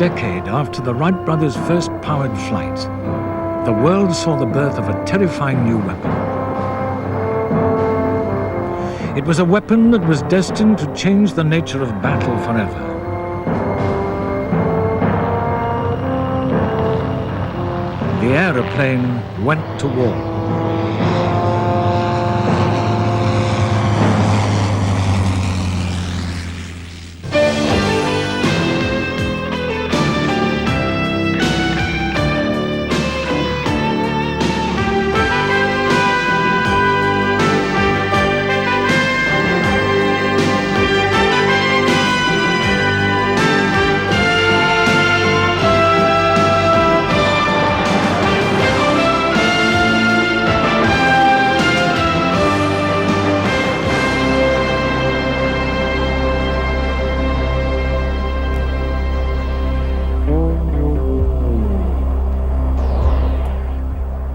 decade after the Wright brothers' first powered flight, the world saw the birth of a terrifying new weapon. It was a weapon that was destined to change the nature of battle forever. The aeroplane went to war.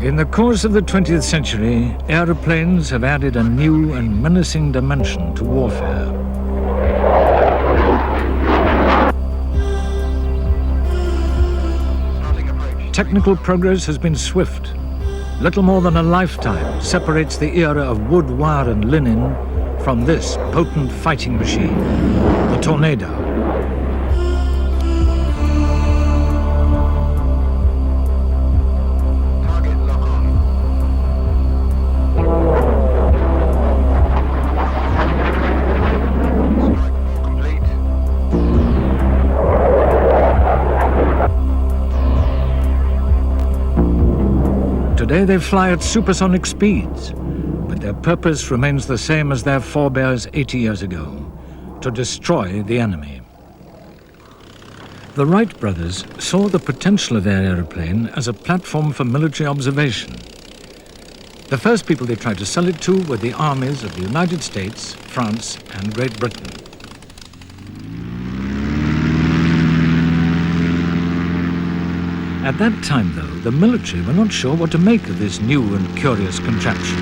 In the course of the 20th century, aeroplanes have added a new and menacing dimension to warfare. Technical progress has been swift. Little more than a lifetime separates the era of wood, wire, and linen from this potent fighting machine, the Tornado. Today they fly at supersonic speeds, but their purpose remains the same as their forebears 80 years ago, to destroy the enemy. The Wright brothers saw the potential of their aeroplane as a platform for military observation. The first people they tried to sell it to were the armies of the United States, France, and Great Britain. At that time, though, the military were not sure what to make of this new and curious contraption.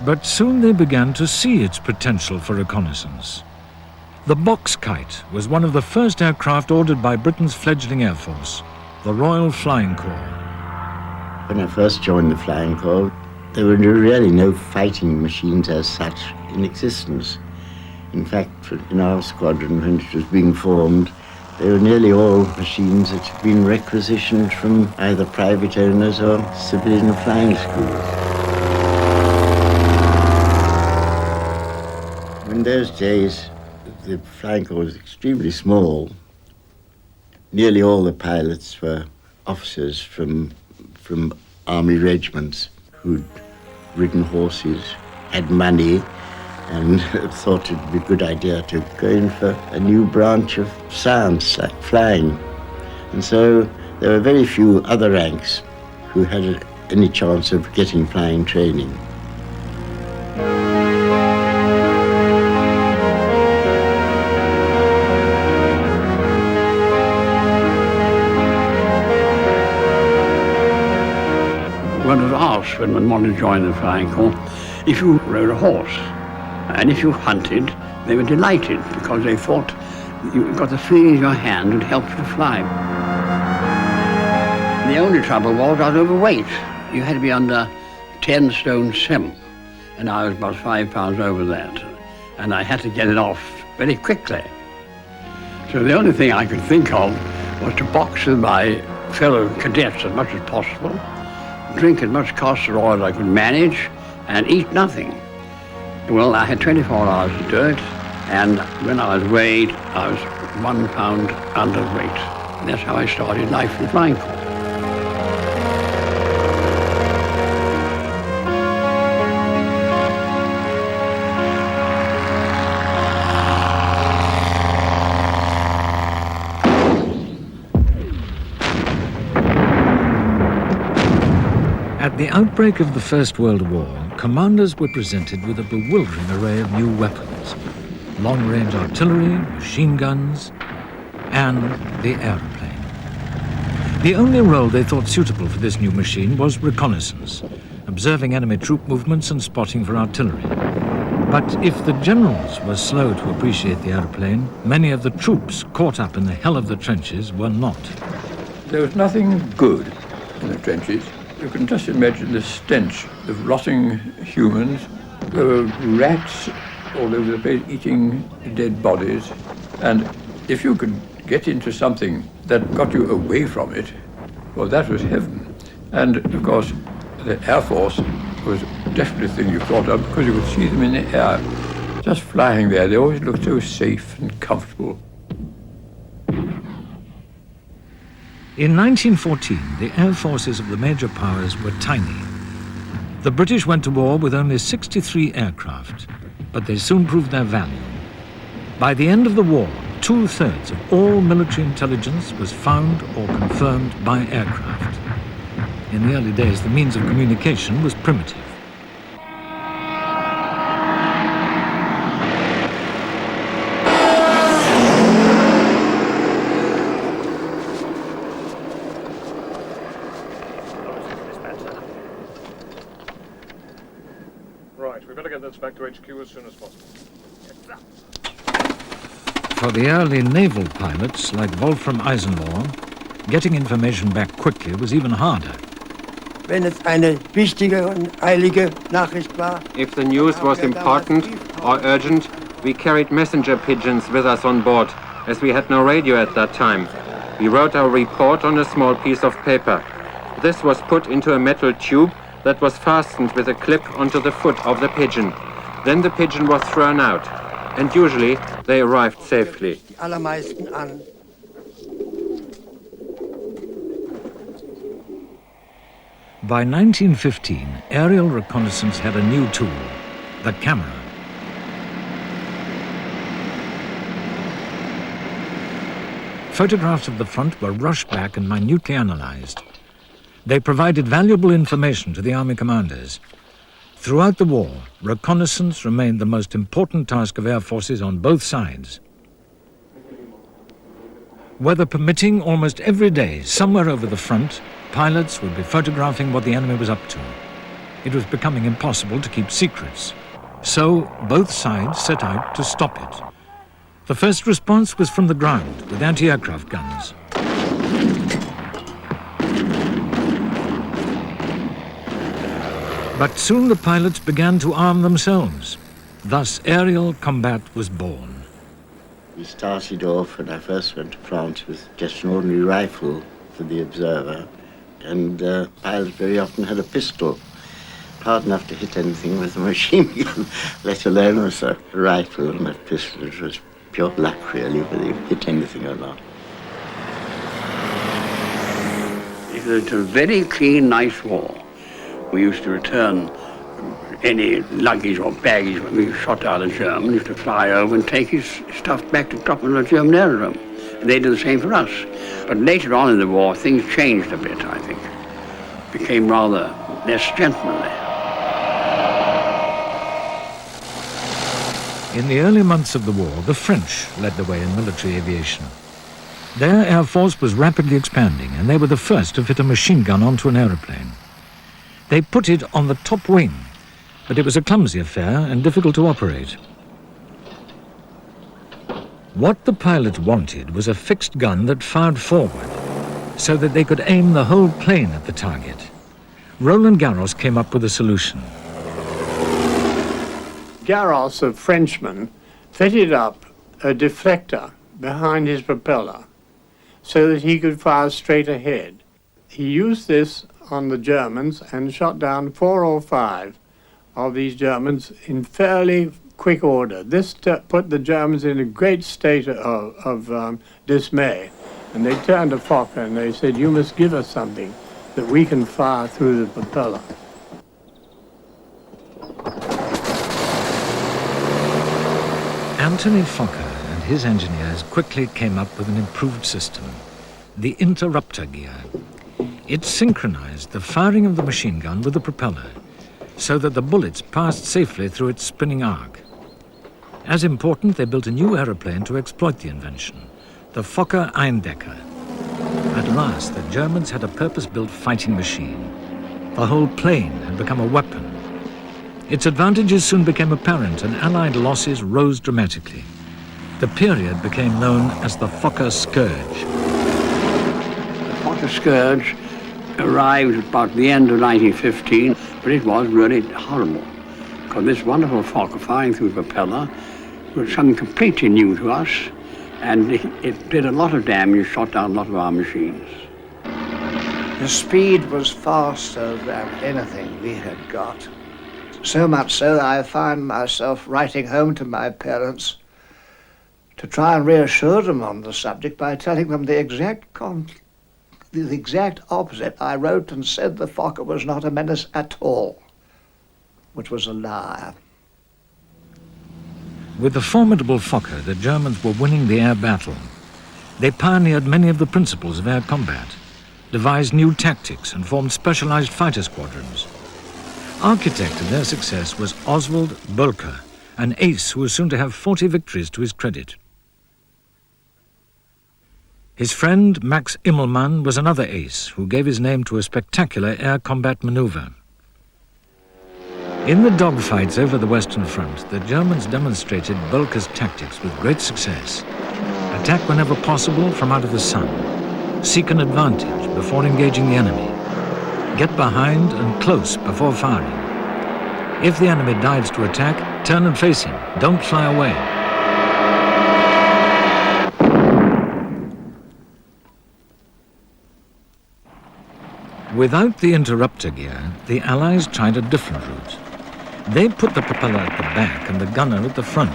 But soon they began to see its potential for reconnaissance. The box kite was one of the first aircraft ordered by Britain's fledgling Air Force, the Royal Flying Corps. When I first joined the Flying Corps, there were really no fighting machines as such in existence. In fact, in our squadron, when it was being formed, they were nearly all machines that had been requisitioned from either private owners or civilian flying schools. In those days, the Flying Corps was extremely small. Nearly all the pilots were officers from army regiments who'd ridden horses, had money, and thought it would be a good idea to go in for a new branch of science, like flying. And so there were very few other ranks who had any chance of getting flying training. One was asked when one wanted to join the Flying Corps if you rode a horse. And if you hunted, they were delighted because they thought you got the feeling in your hand would help you to fly. The only trouble was I was overweight. You had to be under 10 stone 7, and I was about 5 pounds over that. And I had to get it off very quickly. So the only thing I could think of was to box with my fellow cadets as much as possible, drink as much castor oil as I could manage, and eat nothing. Well, I had 24 hours to do it, and when I was weighed, I was 1 pound underweight. And that's how I started life in the Flying Corps. At the outbreak of the First World War, commanders were presented with a bewildering array of new weapons: long-range artillery, machine guns, and the aeroplane. The only role they thought suitable for this new machine was reconnaissance, observing enemy troop movements and spotting for artillery. But if the generals were slow to appreciate the aeroplane, many of the troops caught up in the hell of the trenches were not. There was nothing good in the trenches. You can just imagine the stench of rotting humans. There were rats all over the place eating dead bodies. And if you could get into something that got you away from it, well, that was heaven. And of course, the Air Force was definitely the thing you thought of because you could see them in the air, just flying there. They always looked so safe and comfortable. In 1914, the air forces of the major powers were tiny. The British went to war with only 63 aircraft, but they soon proved their value. By the end of the war, 2/3 of all military intelligence was found or confirmed by aircraft. In the early days, the means of communication was primitive. Right, we better get this back to HQ as soon as possible. For the early naval pilots like Wolfram Eisenlohr, getting information back quickly was even harder. If the news was important or urgent, we carried messenger pigeons with us on board, as we had no radio at that time. We wrote our report on a small piece of paper. This was put into a metal tube that was fastened with a clip onto the foot of the pigeon. Then the pigeon was thrown out, and usually they arrived safely. By 1915, aerial reconnaissance had a new tool, the camera. Photographs of the front were rushed back and minutely analyzed. They provided valuable information to the army commanders. Throughout the war, reconnaissance remained the most important task of air forces on both sides. Weather permitting, almost every day, somewhere over the front, pilots would be photographing what the enemy was up to. It was becoming impossible to keep secrets. So both sides set out to stop it. The first response was from the ground with anti-aircraft guns. But soon the pilots began to arm themselves. Thus aerial combat was born. We started off when I first went to France with just an ordinary rifle for the observer. And pilots very often had a pistol, hard enough to hit anything with a machine gun, let alone with a rifle and a pistol. It was pure luck, really, whether you hit anything or not. It was a very clean, nice war. We used to return any luggage or baggage when we shot out a German. Used to fly over and take his stuff back to top of the German aerodrome. And they did the same for us. But later on in the war, things changed a bit, I think. Became rather less gentlemanly. In the early months of the war, the French led the way in military aviation. Their air force was rapidly expanding, and they were the first to fit a machine gun onto an aeroplane. They put it on the top wing, but it was a clumsy affair and difficult to operate. What the pilots wanted was a fixed gun that fired forward, so that they could aim the whole plane at the target. Roland Garros came up with a solution. Garros, a Frenchman, fitted up a deflector behind his propeller so that he could fire straight ahead. He used this on the Germans and shot down 4 or 5 of these Germans in fairly quick order. This put the Germans in a great state of dismay. And they turned to Fokker and they said, "You must give us something that we can fire through the propeller." Anthony Fokker and his engineers quickly came up with an improved system, the interrupter gear. It synchronized the firing of the machine gun with the propeller, so that the bullets passed safely through its spinning arc. As important, they built a new aeroplane to exploit the invention, the Fokker Eindecker. At last, the Germans had a purpose-built fighting machine. The whole plane had become a weapon. Its advantages soon became apparent and Allied losses rose dramatically. The period became known as the Fokker Scourge. The Fokker Scourge arrived about the end of 1915, but it was really horrible, because this wonderful Fokker firing through the propeller was something completely new to us, and it did a lot of damage, shot down a lot of our machines. The speed was faster than anything we had got. So much so that I found myself writing home to my parents to try and reassure them on the subject by telling them the exact opposite. I wrote and said the Fokker was not a menace at all, which was a lie. With the formidable Fokker, the Germans were winning the air battle. They pioneered many of the principles of air combat, devised new tactics and formed specialized fighter squadrons. Architect of their success was Oswald Bölker, an ace who was soon to have 40 victories to his credit. His friend Max Immelmann was another ace who gave his name to a spectacular air combat maneuver. In the dogfights over the Western Front, the Germans demonstrated Bölker's tactics with great success. Attack whenever possible from out of the sun. Seek an advantage before engaging the enemy. Get behind and close before firing. If the enemy dives to attack, turn and face him. Don't fly away. Without the interrupter gear, the Allies tried a different route. They put the propeller at the back and the gunner at the front.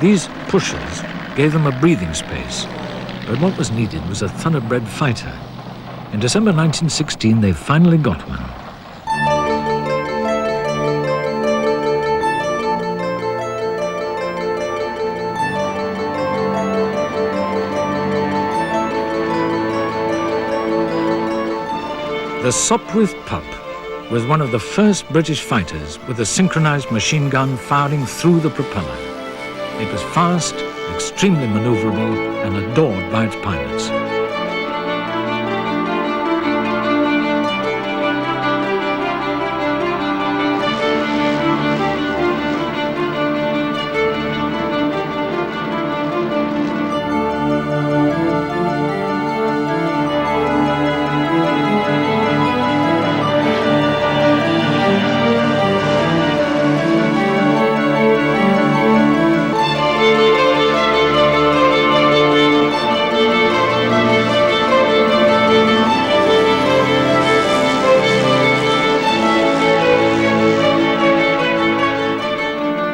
These pushers gave them a breathing space, but what was needed was a thoroughbred fighter. In December 1916, they finally got one. The Sopwith Pup was one of the first British fighters with a synchronized machine gun firing through the propeller. It was fast, extremely maneuverable, and adored by its pilots.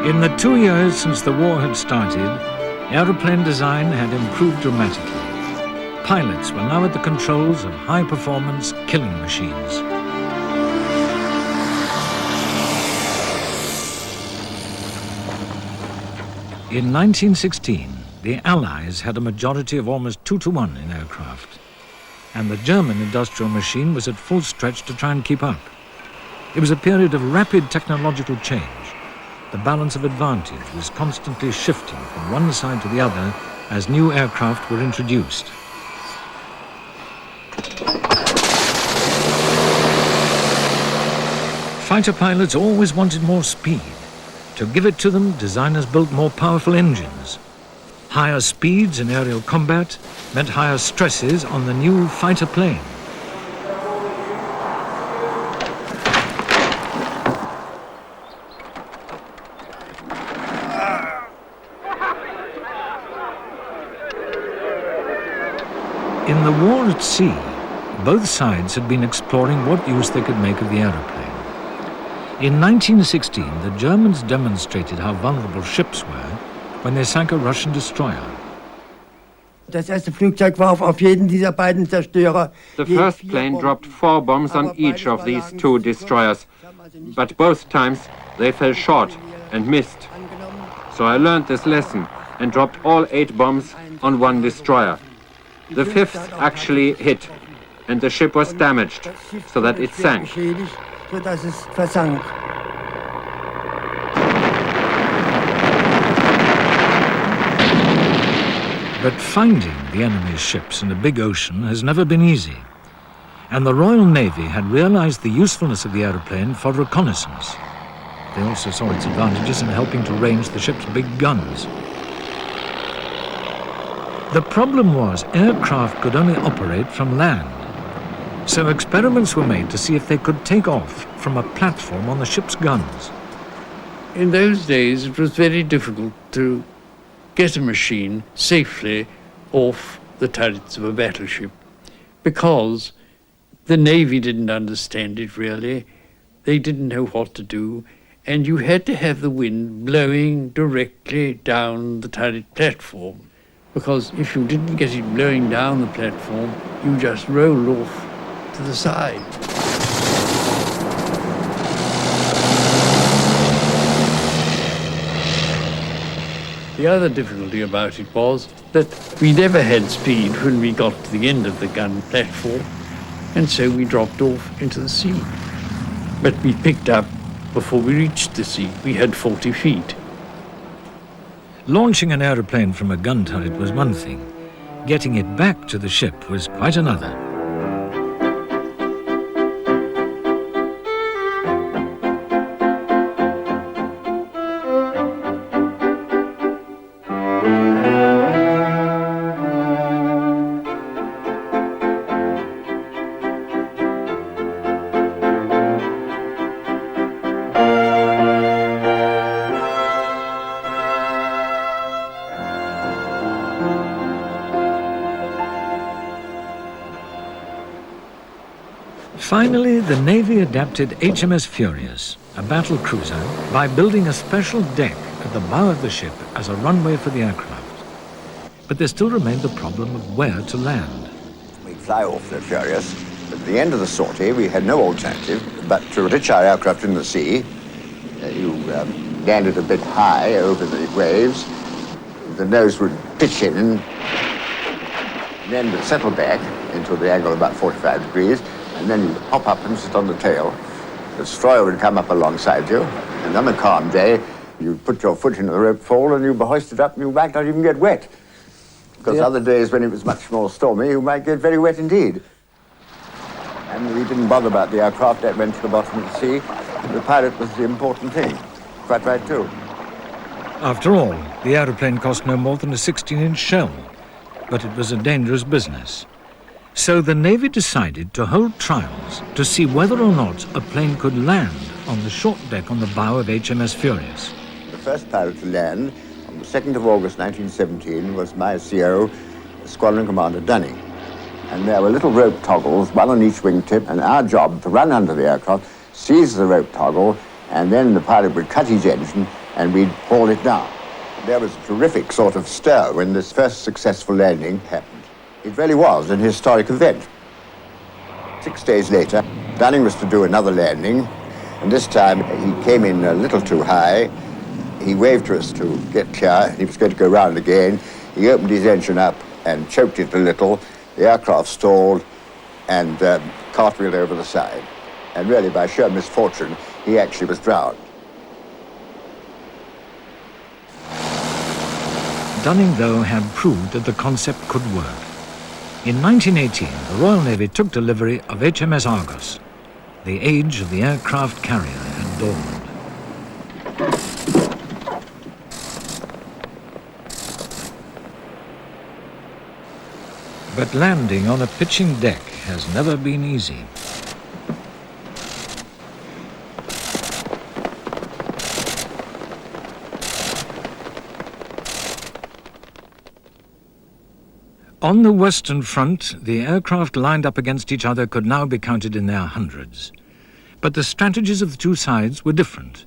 In the 2 years since the war had started, aeroplane design had improved dramatically. Pilots were now at the controls of high-performance killing machines. In 1916, the Allies had a majority of almost 2-to-1 in aircraft, and the German industrial machine was at full stretch to try and keep up. It was a period of rapid technological change. The balance of advantage was constantly shifting from one side to the other as new aircraft were introduced. Fighter pilots always wanted more speed. To give it to them, designers built more powerful engines. Higher speeds in aerial combat meant higher stresses on the new fighter plane. In the war at sea, both sides had been exploring what use they could make of the aeroplane. In 1916, the Germans demonstrated how vulnerable ships were when they sank a Russian destroyer. The first plane dropped 4 bombs on each of these 2 destroyers, but both times they fell short and missed. So I learned this lesson and dropped all 8 bombs on 1 destroyer. The 5th actually hit, and the ship was damaged, so that it sank. But finding the enemy's ships in a big ocean has never been easy, and the Royal Navy had realized the usefulness of the aeroplane for reconnaissance. They also saw its advantages in helping to range the ship's big guns. The problem was aircraft could only operate from land. So experiments were made to see if they could take off from a platform on the ship's guns. In those days, it was very difficult to get a machine safely off the turrets of a battleship because the Navy didn't understand it really. They didn't know what to do, and you had to have the wind blowing directly down the turret platform, because if you didn't get it blowing down the platform, you just rolled off to the side. The other difficulty about it was that we never had speed when we got to the end of the gun platform, and so we dropped off into the sea. But we picked up before we reached the sea. We had 40 feet. Launching an aeroplane from a gun turret was one thing. Getting it back to the ship was quite another. Finally, the Navy adapted HMS Furious, a battle cruiser, by building a special deck at the bow of the ship as a runway for the aircraft. But there still remained the problem of where to land. We'd fly off the Furious. At the end of the sortie, we had no alternative but to ditch our aircraft in the sea. You landed a bit high over the waves. The nose would pitch in and then would settle back into the angle of about 45 degrees. And then you'd hop up and sit on the tail. The destroyer would come up alongside you, and on a calm day, you'd put your foot in the rope fall and you'd be hoisted up and you might not even get wet. Because other days when it was much more stormy, you might get very wet indeed. And we didn't bother about the aircraft that went to the bottom of the sea. The pilot was the important thing. Quite right, too. After all, the aeroplane cost no more than a 16-inch shell, but it was a dangerous business. So the Navy decided to hold trials to see whether or not a plane could land on the short deck on the bow of HMS Furious. The first pilot to land on the 2nd of August 1917 was my CO, Squadron Commander Dunning. And there were little rope toggles, one on each wingtip, and our job to run under the aircraft, seize the rope toggle, and then the pilot would cut his engine and we'd haul it down. There was a terrific sort of stir when this first successful landing happened. It really was an historic event. 6 days later, Dunning was to do another landing, and this time he came in a little too high. He waved to us to get clear. He was going to go round again. He opened his engine up and choked it a little. The aircraft stalled and cartwheeled over the side. And really, by sheer misfortune, he actually was drowned. Dunning, though, had proved that the concept could work. In 1918, the Royal Navy took delivery of HMS Argus. The age of the aircraft carrier had dawned. But landing on a pitching deck has never been easy. On the Western Front, the aircraft lined up against each other could now be counted in their hundreds. But the strategies of the two sides were different.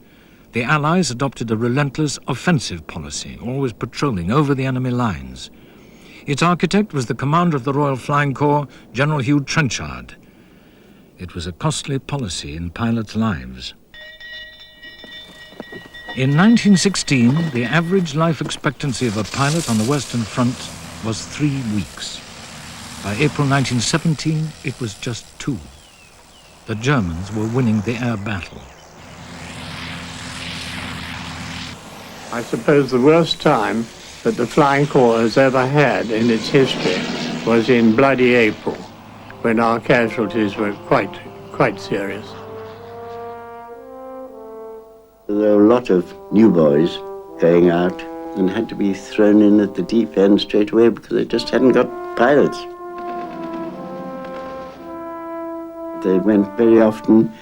The Allies adopted a relentless offensive policy, always patrolling over the enemy lines. Its architect was the commander of the Royal Flying Corps, General Hugh Trenchard. It was a costly policy in pilots' lives. In 1916, the average life expectancy of a pilot on the Western Front was 3 weeks. By April 1917, it was just 2. The Germans were winning the air battle. I suppose the worst time that the Flying Corps has ever had in its history was in bloody April, when our casualties were quite serious. There were a lot of new boys going out and had to be thrown in at the deep end straight away because they just hadn't got pilots. They went very often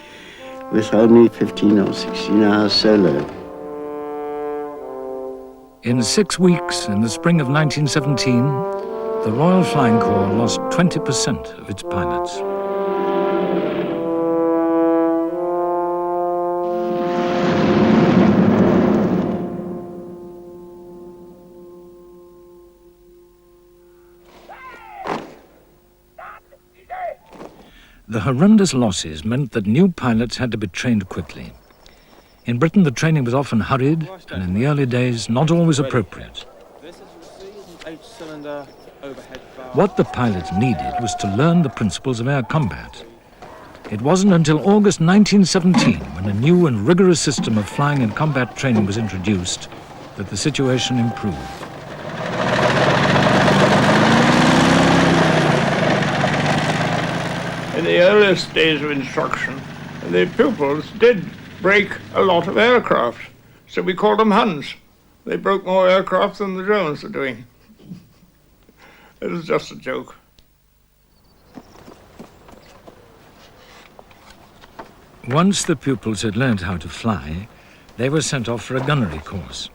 with only 15 or 16 hours solo. In 6 weeks, in the spring of 1917, the Royal Flying Corps lost 20% of its pilots. The horrendous losses meant that new pilots had to be trained quickly. In Britain, the training was often hurried, and in the early days, not always appropriate. What the pilots needed was to learn the principles of air combat. It wasn't until August 1917, when a new and rigorous system of flying and combat training was introduced, that the situation improved. In the earliest days of instruction, the pupils did break a lot of aircraft, so we called them Huns. They broke more aircraft than the Germans were doing. It was just a joke. Once the pupils had learned how to fly, they were sent off for a gunnery course.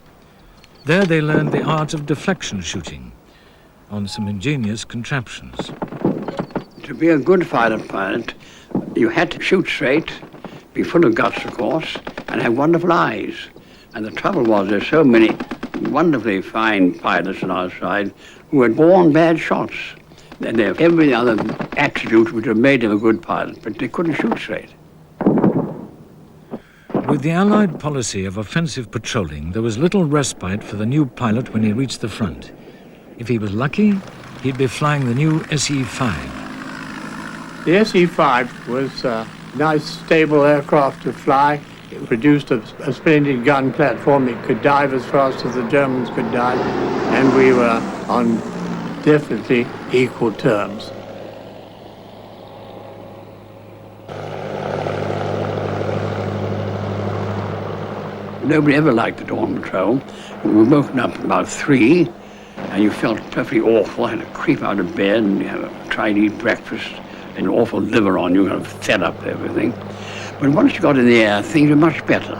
There they learned the art of deflection shooting on some ingenious contraptions. To be a good fighter pilot, you had to shoot straight, be full of guts, of course, and have wonderful eyes. And the trouble was there's so many wonderfully fine pilots on our side who had born bad shots. And they have every other attribute which have made them a good pilot, but they couldn't shoot straight. With the Allied policy of offensive patrolling, there was little respite for the new pilot when he reached the front. If he was lucky, he'd be flying the new SE-5. The SE-5 was a nice, stable aircraft to fly. It produced a splendid gun platform. It could dive as fast as the Germans could dive, and we were on definitely equal terms. Nobody ever liked the dawn patrol. We were woken up about 3, and you felt perfectly awful. Had to creep out of bed and try to eat breakfast. An awful liver on you, kind of fed up everything. But once you got in the air, things were much better.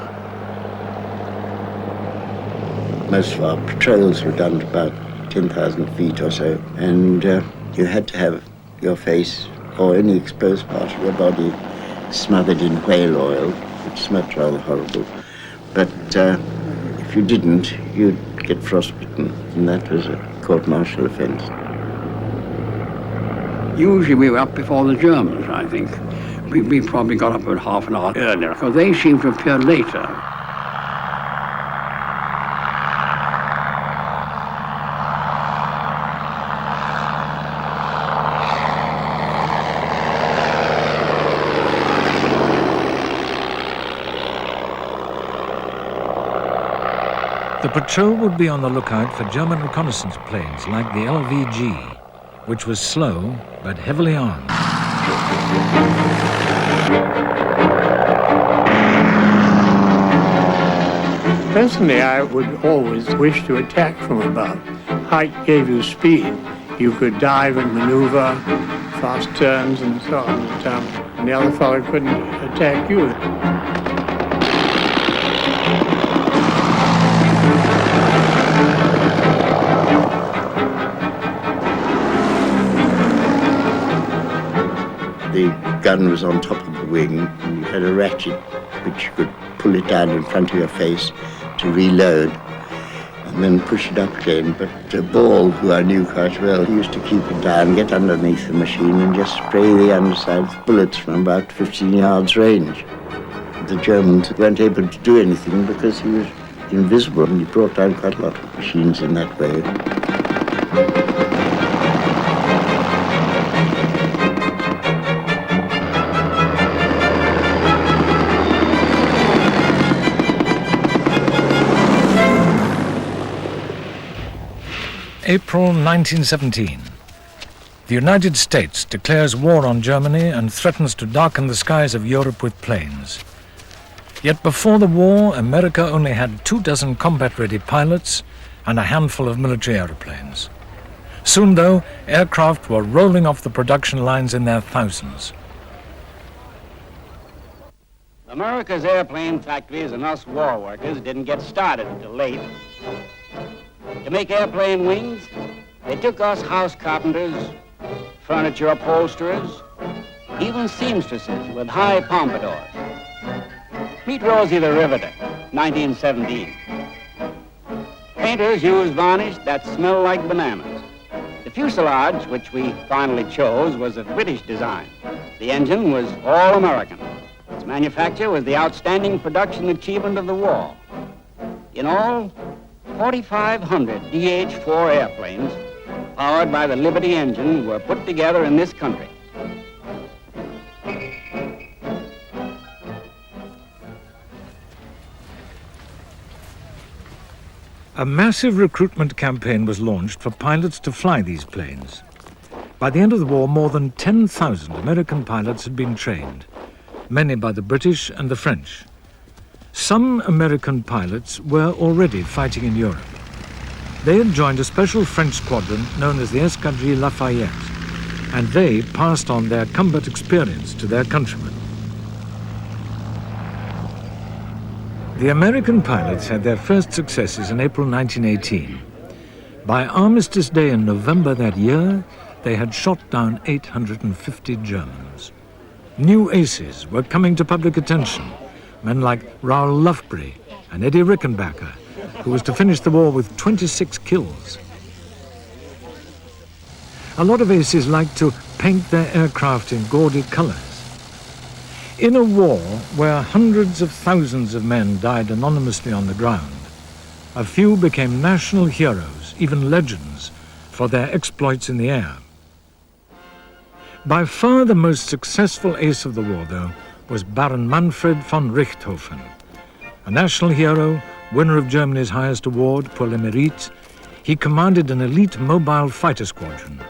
Most of our patrols were done to about 10,000 feet or so, and you had to have your face or any exposed part of your body smothered in whale oil, which smelled rather horrible. But if you didn't, you'd get frostbitten, and that was a court-martial offense. Usually we were up before the Germans, I think. We probably got up about half an hour earlier, because they seemed to appear later. The patrol would be on the lookout for German reconnaissance planes like the LVG, which was slow but heavily armed. Personally, I would always wish to attack from above. Height gave you speed. You could dive and maneuver, fast turns and so on, and the other fellow couldn't attack you. The gun was on top of the wing, and you had a ratchet which you could pull it down in front of your face to reload and then push it up again. But Ball, who I knew quite well, he used to keep it down, get underneath the machine and just spray the underside with bullets from about 15 yards range. The Germans weren't able to do anything because he was invisible, and he brought down quite a lot of machines in that way. April 1917. The United States declares war on Germany and threatens to darken the skies of Europe with planes. Yet before the war, America only had 24 combat-ready pilots and a handful of military aeroplanes. Soon, though, aircraft were rolling off the production lines in their thousands. America's airplane factories and us war workers didn't get started until late. To make airplane wings, they took us house carpenters, furniture upholsterers, even seamstresses with high pompadours. Meet Rosie the Riveter, 1917. Painters used varnish that smelled like bananas. The fuselage, which we finally chose, was of British design. The engine was all American. Its manufacture was the outstanding production achievement of the war. In all, 4,500 DH-4 airplanes powered by the Liberty engine were put together in this country. A massive recruitment campaign was launched for pilots to fly these planes. By the end of the war, more than 10,000 American pilots had been trained, many by the British and the French. Some American pilots were already fighting in Europe. They had joined a special French squadron known as the Escadrille Lafayette, and they passed on their combat experience to their countrymen. The American pilots had their first successes in April 1918. By Armistice Day in November that year, they had shot down 850 Germans. New aces were coming to public attention, men like Raoul Lufbery and Eddie Rickenbacker, who was to finish the war with 26 kills. A lot of aces liked to paint their aircraft in gaudy colors. In a war where hundreds of thousands of men died anonymously on the ground, a few became national heroes, even legends, for their exploits in the air. By far the most successful ace of the war, though, was Baron Manfred von Richthofen. A national hero, winner of Germany's highest award, pour le mérite, he commanded an elite mobile fighter squadron.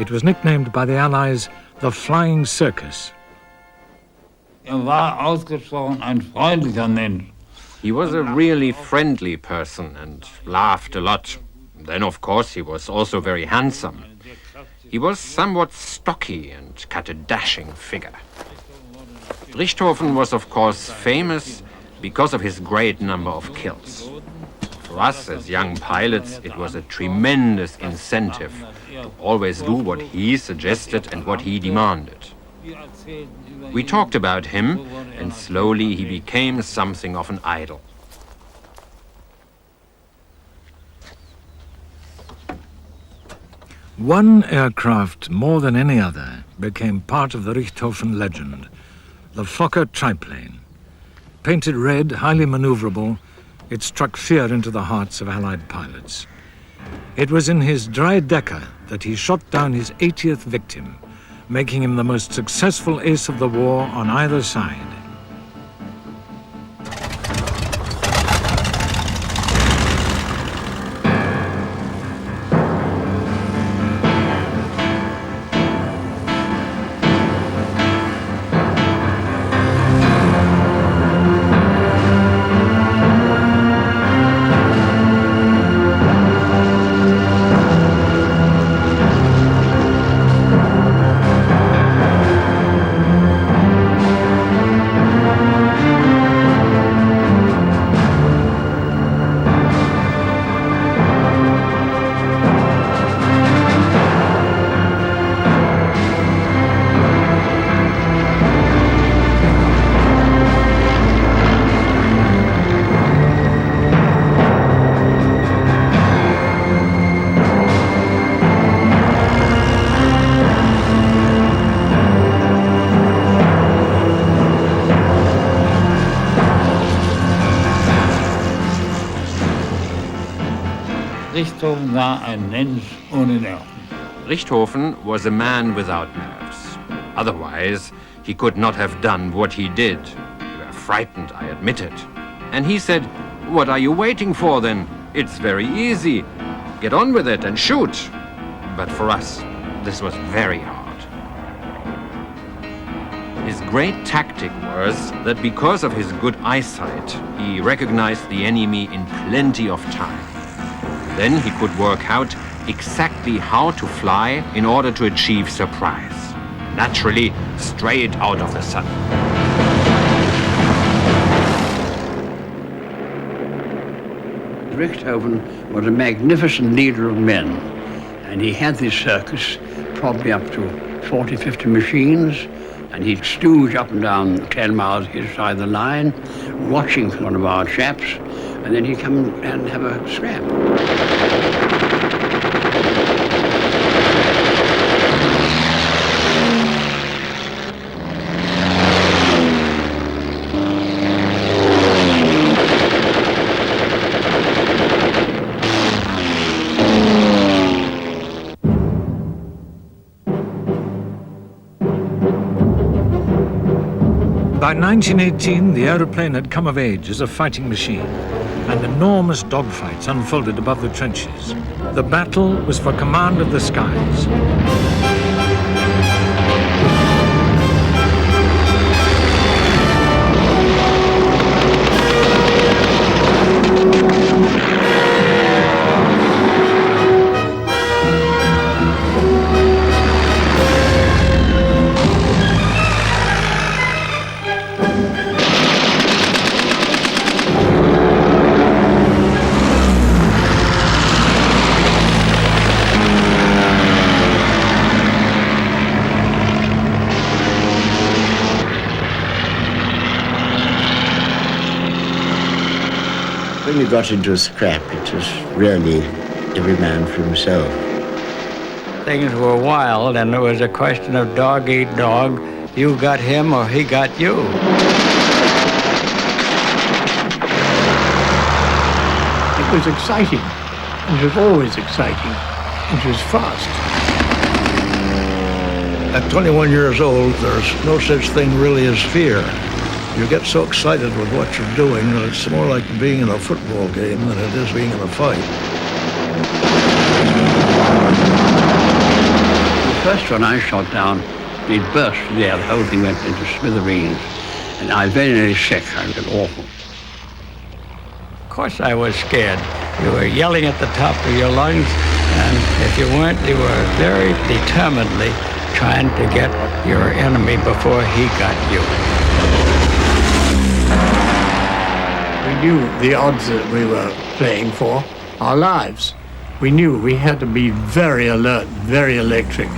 It was nicknamed by the Allies the Flying Circus. He was a really friendly person and laughed a lot. Then, of course, he was also very handsome. He was somewhat stocky and cut a dashing figure. Richthofen was, of course, famous because of his great number of kills. For us as young pilots, it was a tremendous incentive to always do what he suggested and what he demanded. We talked about him, and slowly he became something of an idol. One aircraft, more than any other, became part of the Richthofen legend, the Fokker triplane. Painted red, highly maneuverable, it struck fear into the hearts of Allied pilots. It was in his Dreidecker that he shot down his 80th victim, making him the most successful ace of the war on either side. Richthofen was a man without nerves. Otherwise, he could not have done what he did. We were frightened, I admit it. And he said, "What are you waiting for then? It's very easy. Get on with it and shoot." But for us, this was very hard. His great tactic was that because of his good eyesight, he recognized the enemy in plenty of time. Then he could work out exactly how to fly in order to achieve surprise. Naturally, straight out of the sun. Richthofen was a magnificent leader of men, and he had this circus, probably up to 40, 50 machines, and he'd stooge up and down 10 miles each side of the line, watching for one of our chaps, and then he'd come and have a scrap. By 1918, the aeroplane had come of age as a fighting machine, and enormous dogfights unfolded above the trenches. The battle was for command of the skies. When you got into a scrap, it was really every man for himself. Things were wild, and it was a question of dog eat dog. You got him or he got you. It was exciting. It was always exciting. It was fast. At 21 years old, there's no such thing really as fear. You get so excited with what you're doing that it's more like being in a football game than it is being in a fight. The first one I shot down, it burst from the air. The whole thing went into smithereens. And I was very, very sick. I was awful. Of course I was scared. You were yelling at the top of your lungs, and if you weren't, you were very determinedly trying to get your enemy before he got you. We knew the odds that we were playing for, our lives. We knew we had to be very alert, very electric.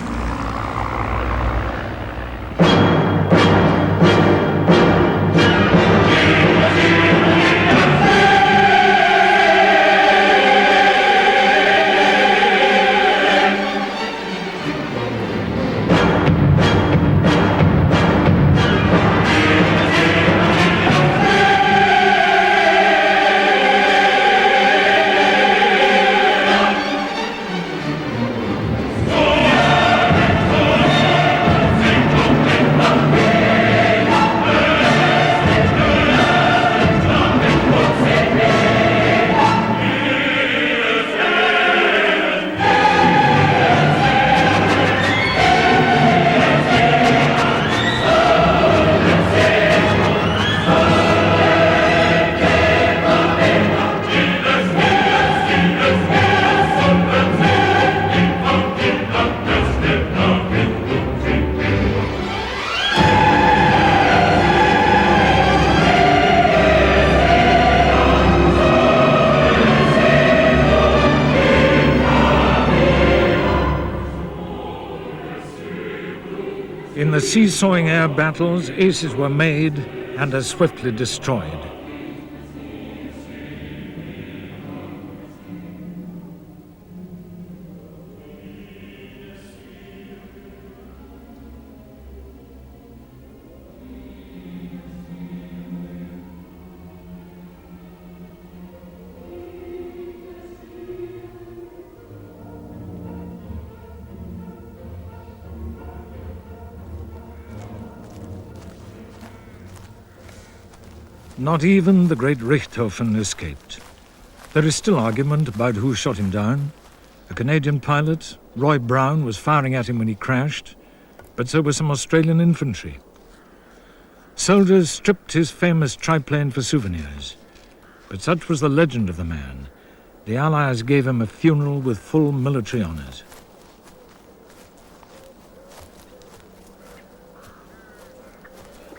In the seesawing air battles, aces were made and as swiftly destroyed. Not even the great Richthofen escaped. There is still argument about who shot him down. A Canadian pilot, Roy Brown, was firing at him when he crashed, but so was some Australian infantry. Soldiers stripped his famous triplane for souvenirs. But such was the legend of the man. The Allies gave him a funeral with full military honors.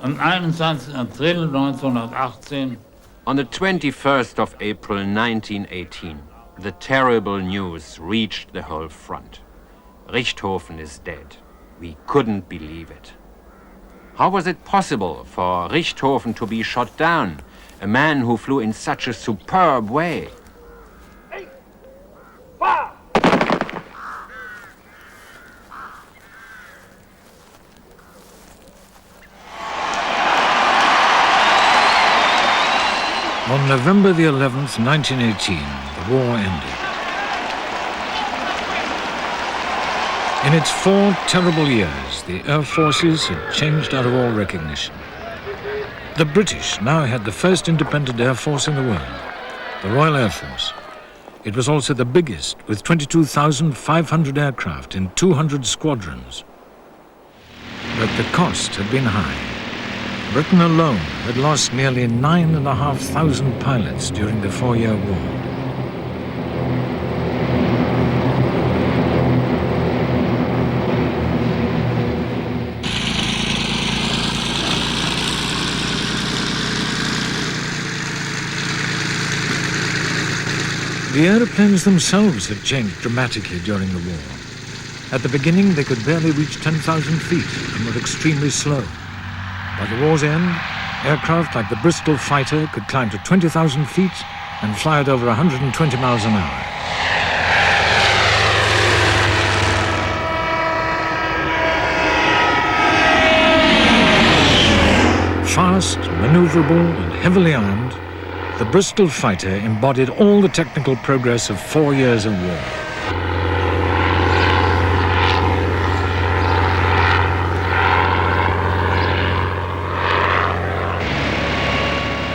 Am 21. April 1918. On the 21st of April 1918, the terrible news reached the whole front. Richthofen is dead. We couldn't believe it. How was it possible for Richthofen to be shot down, a man who flew in such a superb way? On November the 11th, 1918, the war ended. In its 4 terrible years, the air forces had changed out of all recognition. The British now had the first independent air force in the world, the Royal Air Force. It was also the biggest, with 22,500 aircraft in 200 squadrons. But the cost had been high. Britain alone had lost nearly 9,500 pilots during the 4-year war. The aeroplanes themselves had changed dramatically during the war. At the beginning, they could barely reach 10,000 feet and were extremely slow. By the war's end, aircraft like the Bristol fighter could climb to 20,000 feet and fly at over 120 miles an hour. Fast, maneuverable, and heavily armed, the Bristol fighter embodied all the technical progress of 4 years of war.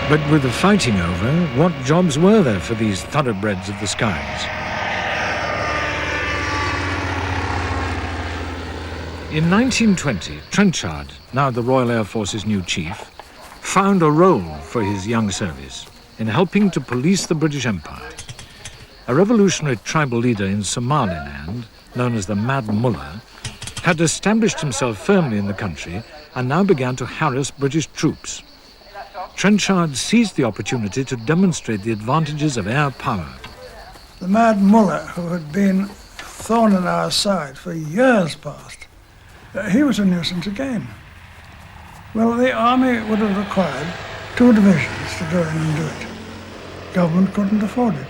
But with the fighting over, what jobs were there for these thoroughbreds of the skies? In 1920, Trenchard, now the Royal Air Force's new chief, found a role for his young service in helping to police the British Empire. A revolutionary tribal leader in Somaliland, known as the Mad Mullah, had established himself firmly in the country and now began to harass British troops. Trenchard seized the opportunity to demonstrate the advantages of air power. The Mad Mullah, who had been thorn in our side for years past, he was a nuisance again. Well, the army would have required 2 divisions to go in and do it. Government couldn't afford it.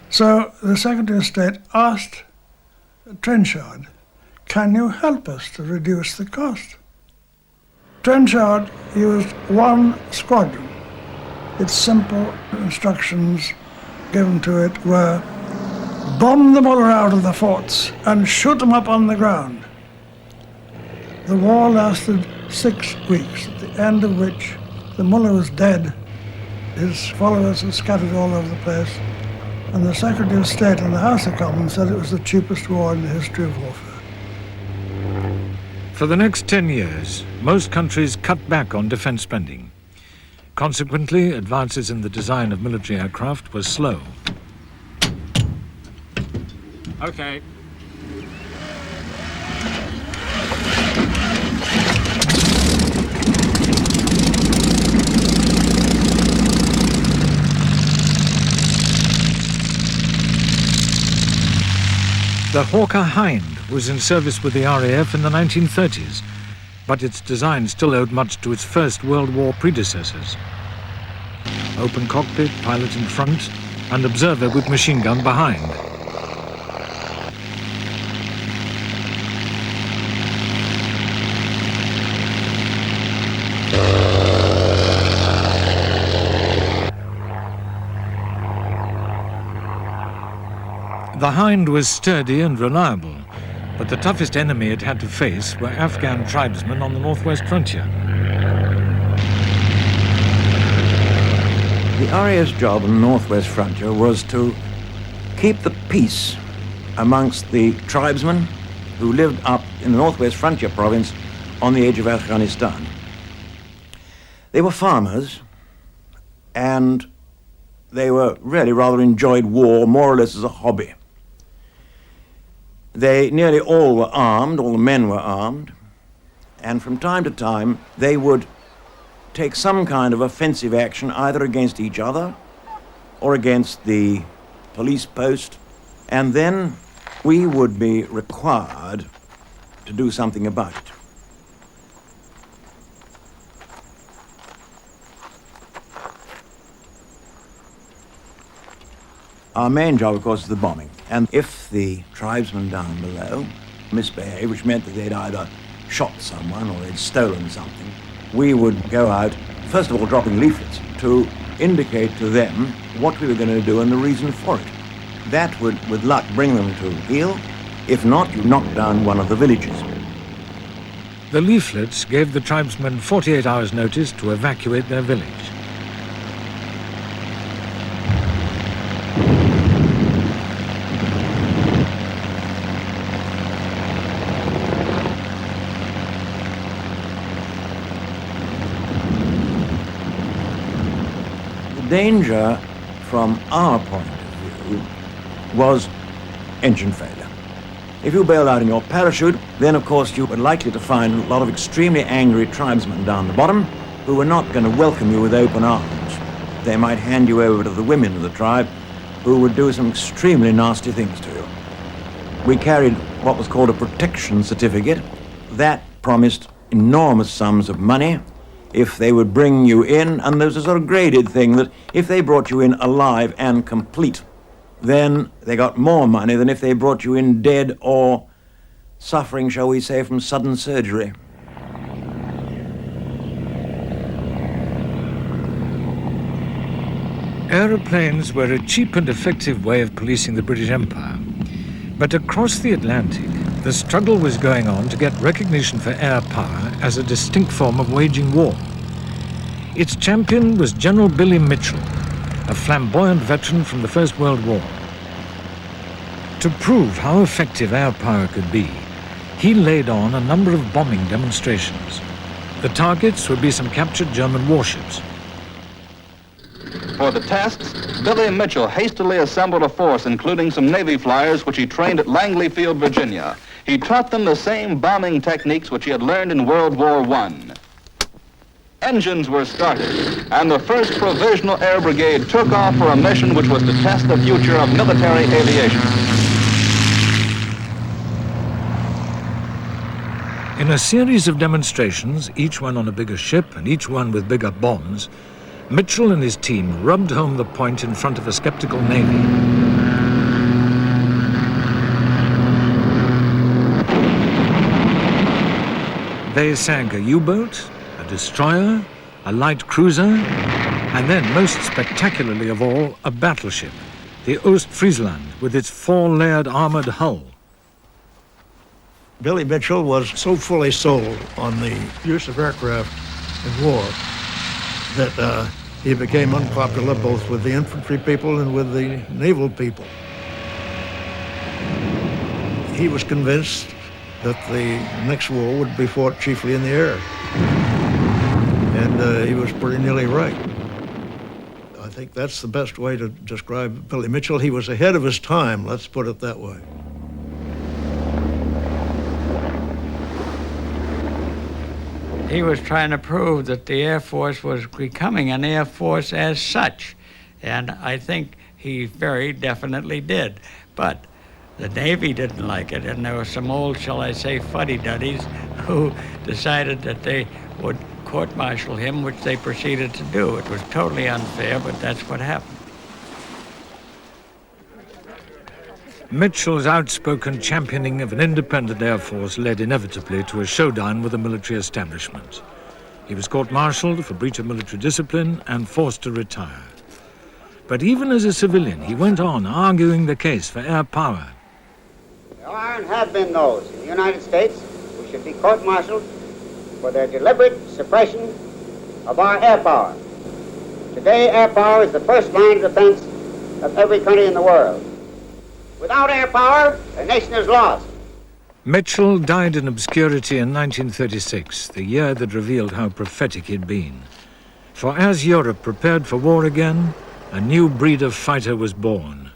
So the Secretary of State asked Trenchard, "Can you help us to reduce the cost?" Trenchard used 1 squadron. Its simple instructions given to it were, bomb the Mullah out of the forts and shoot them up on the ground. The war lasted 6 weeks, at the end of which the Mullah was dead. His followers were scattered all over the place, and the Secretary of State in the House of Commons said it was the cheapest war in the history of warfare. For the next 10 years, most countries cut back on defense spending. Consequently, advances in the design of military aircraft were slow. Okay. The Hawker Hind was in service with the RAF in the 1930s, but its design still owed much to its First World War predecessors. Open cockpit, pilot in front, and observer with machine gun behind. The Hind was sturdy and reliable, but the toughest enemy it had to face were Afghan tribesmen on the northwest frontier. The RAF's job on the northwest frontier was to keep the peace amongst the tribesmen who lived up in the northwest frontier province on the edge of Afghanistan. They were farmers, and they were really rather enjoyed war more or less as a hobby. They nearly all were armed, all the men were armed, and from time to time they would take some kind of offensive action either against each other or against the police post, and then we would be required to do something about it. Our main job, of course, is the bombing. And if the tribesmen down below misbehaved, which meant that they'd either shot someone or they'd stolen something, we would go out, first of all, dropping leaflets to indicate to them what we were going to do and the reason for it. That would, with luck, bring them to heel. If not, you knock down one of the villages. The leaflets gave the tribesmen 48 hours' notice to evacuate their village. The danger, from our point of view, was engine failure. If you bailed out in your parachute, then of course you were likely to find a lot of extremely angry tribesmen down the bottom who were not going to welcome you with open arms. They might hand you over to the women of the tribe who would do some extremely nasty things to you. We carried what was called a protection certificate. That promised enormous sums of money if they would bring you in, and there was a sort of graded thing that if they brought you in alive and complete, then they got more money than if they brought you in dead or suffering, shall we say, from sudden surgery. Aeroplanes were a cheap and effective way of policing the British Empire. But across the Atlantic, the struggle was going on to get recognition for air power as a distinct form of waging war. Its champion was General Billy Mitchell, a flamboyant veteran from the First World War. To prove how effective air power could be, he laid on a number of bombing demonstrations. The targets would be some captured German warships. For the tests, Billy Mitchell hastily assembled a force including some Navy flyers which he trained at Langley Field, Virginia. He taught them the same bombing techniques which he had learned in World War I. Engines were started, and the 1st Provisional Air Brigade took off for a mission which was to test the future of military aviation. In a series of demonstrations, each one on a bigger ship and each one with bigger bombs, Mitchell and his team rubbed home the point in front of a skeptical Navy. They sank a U-boat, a destroyer, a light cruiser, and then, most spectacularly of all, a battleship, the Ostfriesland, with its 4-layered armored hull. Billy Mitchell was so fully sold on the use of aircraft in war that he became unpopular both with the infantry people and with the naval people. He was convinced that the next war would be fought chiefly in the air. And he was pretty nearly right. I think that's the best way to describe Billy Mitchell. He was ahead of his time, let's put it that way. He was trying to prove that the Air Force was becoming an Air Force as such. And I think he very definitely did. But the Navy didn't like it, and there were some old, shall I say, fuddy-duddies who decided that they would court-martial him, which they proceeded to do. It was totally unfair, but that's what happened. Mitchell's outspoken championing of an independent Air Force led inevitably to a showdown with the military establishment. He was court-martialed for breach of military discipline and forced to retire. But even as a civilian, he went on arguing the case for air power. There are and have been those in the United States who should be court-martialed for their deliberate suppression of our air power. Today, air power is the first line of defense of every country in the world. Without air power, the nation is lost. Mitchell died in obscurity in 1936, the year that revealed how prophetic he'd been. For as Europe prepared for war again, a new breed of fighter was born.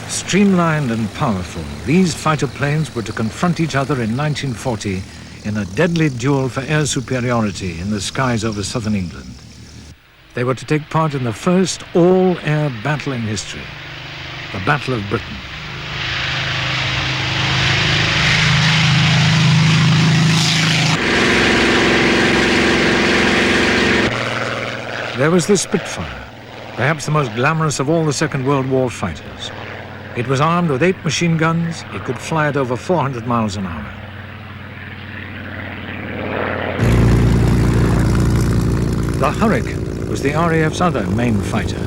Streamlined and powerful, these fighter planes were to confront each other in 1940 in a deadly duel for air superiority in the skies over southern England. They were to take part in the first all-air battle in history, the Battle of Britain. There was the Spitfire, perhaps the most glamorous of all the Second World War fighters. It was armed with 8 machine guns. It could fly at over 400 miles an hour. The Hurricane was the RAF's other main fighter.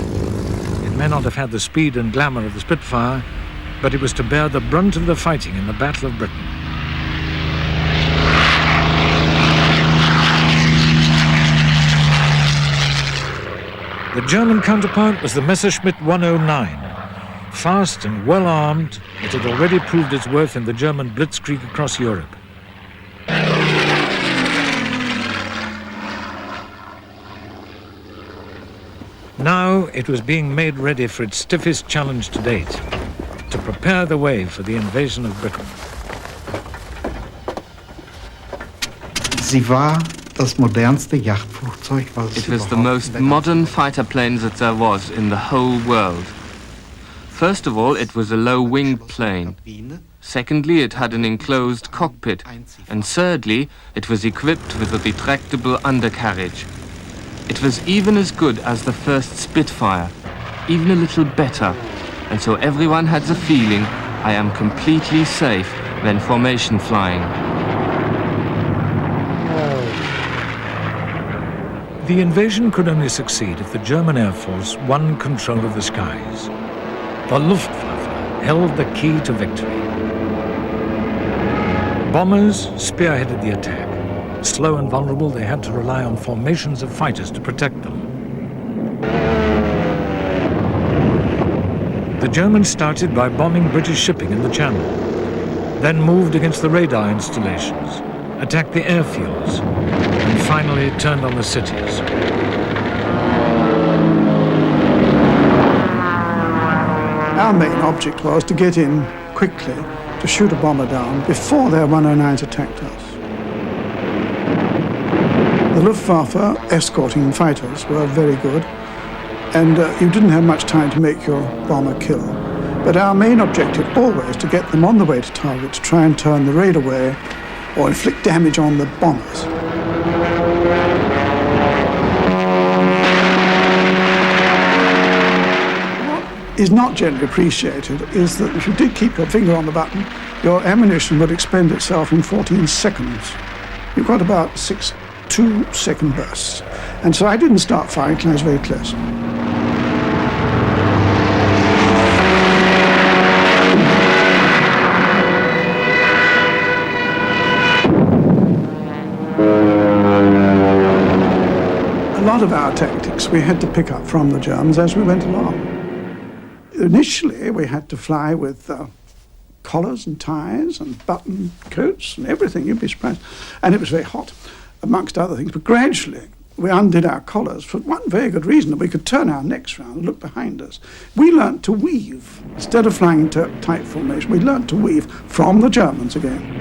It may not have had the speed and glamour of the Spitfire, but it was to bear the brunt of the fighting in the Battle of Britain. The German counterpart was the Messerschmitt 109. Fast and well-armed, it had already proved its worth in the German blitzkrieg across Europe. Now it was being made ready for its stiffest challenge to date, to prepare the way for the invasion of Britain. Sie war das modernste Jagdflugzeug, was It was the most modern fighter plane that there was in the whole world. First of all, it was a low-winged plane. Secondly, it had an enclosed cockpit. And thirdly, it was equipped with a retractable undercarriage. It was even as good as the first Spitfire, even a little better. And so everyone had the feeling, I am completely safe when formation flying. The invasion could only succeed if the German Air Force won control of the skies. The Luftwaffe held the key to victory. Bombers spearheaded the attack. Slow and vulnerable, they had to rely on formations of fighters to protect them. The Germans started by bombing British shipping in the Channel, then moved against the radar installations, attacked the airfields, and finally turned on the cities. Our main object was to get in quickly to shoot a bomber down before their 109s attacked us. The Luftwaffe escorting fighters were very good, and you didn't have much time to make your bomber kill. But our main objective always to get them on the way to target to try and turn the raid away or inflict damage on the bombers. Is not generally appreciated is that if you did keep your finger on the button, your ammunition would expend itself in 14 seconds. You've got about 6 2-second bursts. And so I didn't start firing until I was very close. A lot of our tactics we had to pick up from the Germans as we went along. Initially, we had to fly with collars and ties and button coats and everything, you'd be surprised. And it was very hot, amongst other things. But gradually, we undid our collars for one very good reason, that we could turn our necks round and look behind us. We learnt to weave. Instead of flying into tight formation, we learnt to weave from the Germans again.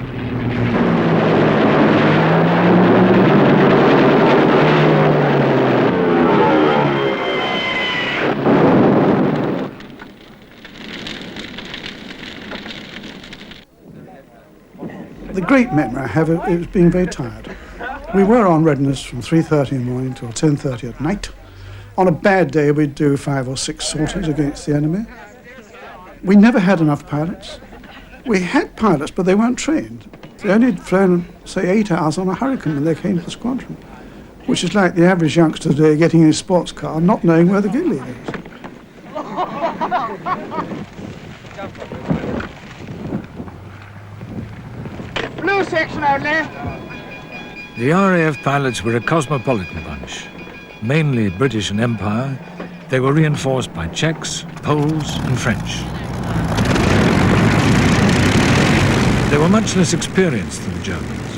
The great memory I have is being very tired. We were on readiness from 3:30 in the morning till 10:30 at night. On a bad day, we'd do 5 or 6 sorties against the enemy. We never had enough pilots. We had pilots, but they weren't trained. They only had flown, say, 8 hours on a Hurricane when they came to the squadron, which is like the average youngster today getting in his sports car, not knowing where the gear lever is. Blue section out left. The RAF pilots were a cosmopolitan bunch, mainly British and Empire. They were reinforced by Czechs, Poles, and French. They were much less experienced than the Germans,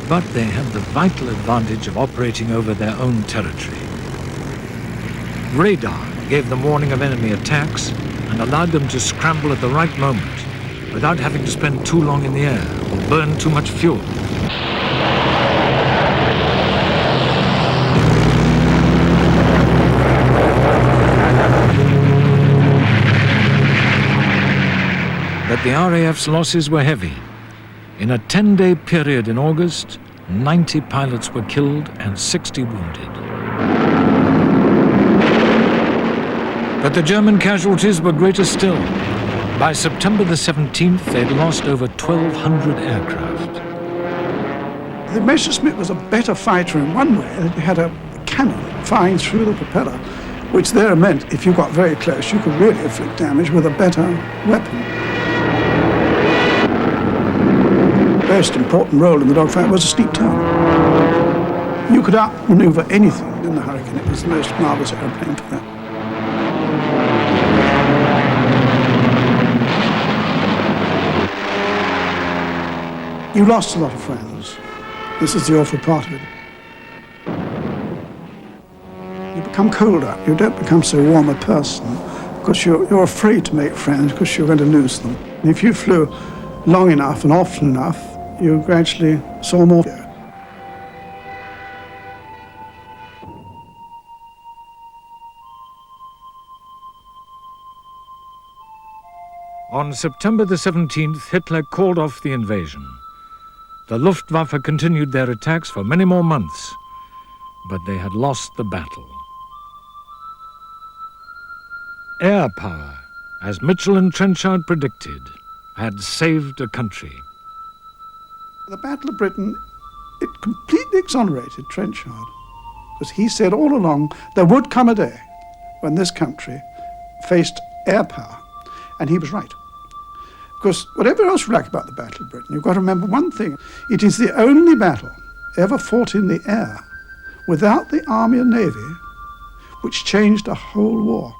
but they had the vital advantage of operating over their own territory. Radar gave them warning of enemy attacks and allowed them to scramble at the right moment without having to spend too long in the air or burn too much fuel. But the RAF's losses were heavy. In a 10-day period in August, 90 pilots were killed and 60 wounded. But the German casualties were greater still. By September the 17th, they'd lost over 1,200 aircraft. The Messerschmitt was a better fighter in one way, that you had a cannon firing through the propeller, which there meant if you got very close, you could really inflict damage with a better weapon. The most important role in the dogfight was a steep turn. You could outmaneuver anything in the Hurricane. It was the most marvelous aeroplane for that. You lost a lot of friends. This is the awful part of it. You become colder. You don't become so warm a person because you're afraid to make friends because you're going to lose them. And if you flew long enough and often enough, you gradually saw more. On September the 17th, Hitler called off the invasion. The Luftwaffe continued their attacks for many more months, but they had lost the battle. Air power, as Mitchell and Trenchard predicted, had saved a country. The Battle of Britain, it completely exonerated Trenchard, because he said all along there would come a day when this country faced air power, and he was right. Because whatever else you like about the Battle of Britain, you've got to remember one thing. It is the only battle ever fought in the air without the Army and Navy which changed a whole war.